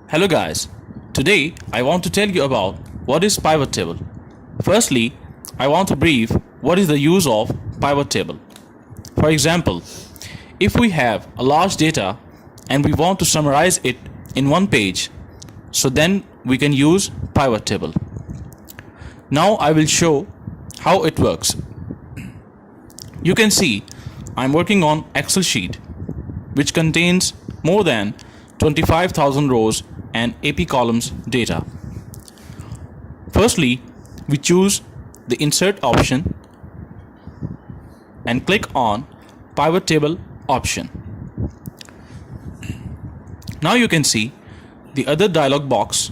Hello guys, today I want to tell you about what is pivot table. Firstly, I want to brief what is the use of pivot table. For example, if we have a large data and we want to summarize it in one page, so then we can use pivot table. Now I will show how it works. You can see I'm working on Excel sheet which contains more than 25,000 rows and AP columns data. Firstly, we choose the insert option and click on pivot table option. Now you can see the other dialog box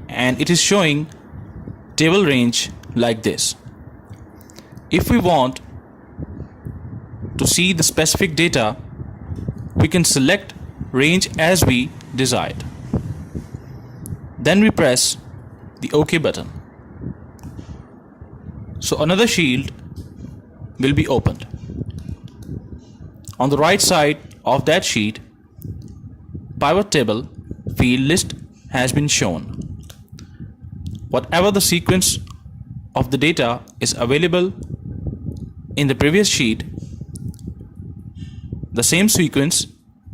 and it is showing table range like this. If we want to see the specific data, we can select range as we desired. Then we press the OK button. So another shield will be opened. On the right side of that sheet, pivot table field list has been shown. Whatever the sequence of the data is available in the previous sheet, the same sequence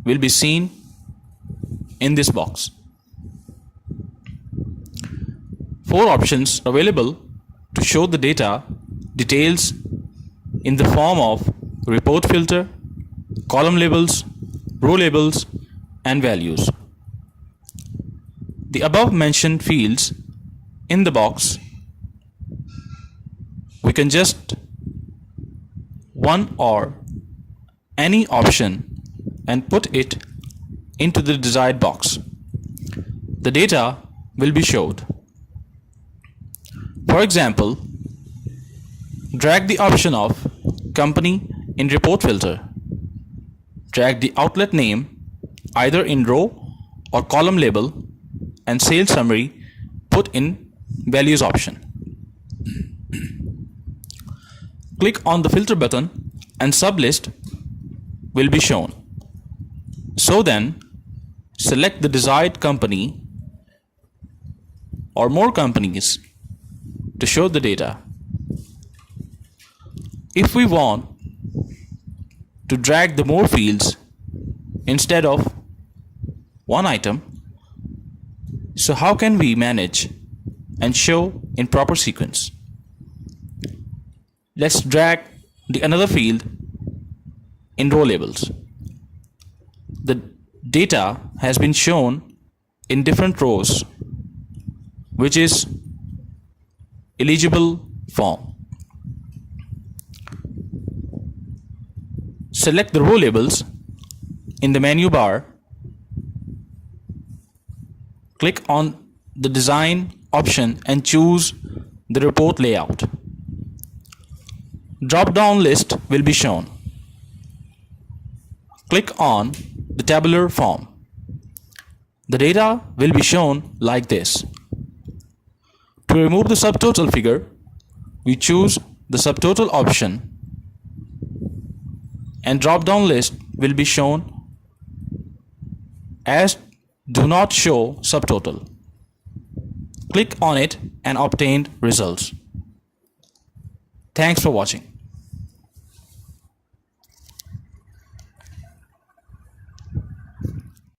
will be seen in this box. 4 options available to show the data details in the form of report filter, column labels, row labels, and values. The above mentioned fields in the box, we can just one or any option and put it into the desired box. The data will be showed. For example, drag the option of company in report filter. Drag the outlet name either in row or column label and sales summary put in values option. Click on the filter button and sublist will be shown. So then select the desired company or more companies to show the data. If we want to drag the more fields instead of one item, so how can we manage and show in proper sequence? Let's drag the another field in row labels. The data has been shown in different rows, which is eligible form. Select the row labels in the menu bar. Click on the design option and choose the report layout. Drop down list will be shown. Click on the tabular form. The data will be shown like this. To remove the subtotal figure, we choose the subtotal option and drop down list will be shown as do not show subtotal. Click on it and obtain results. Thanks for watching.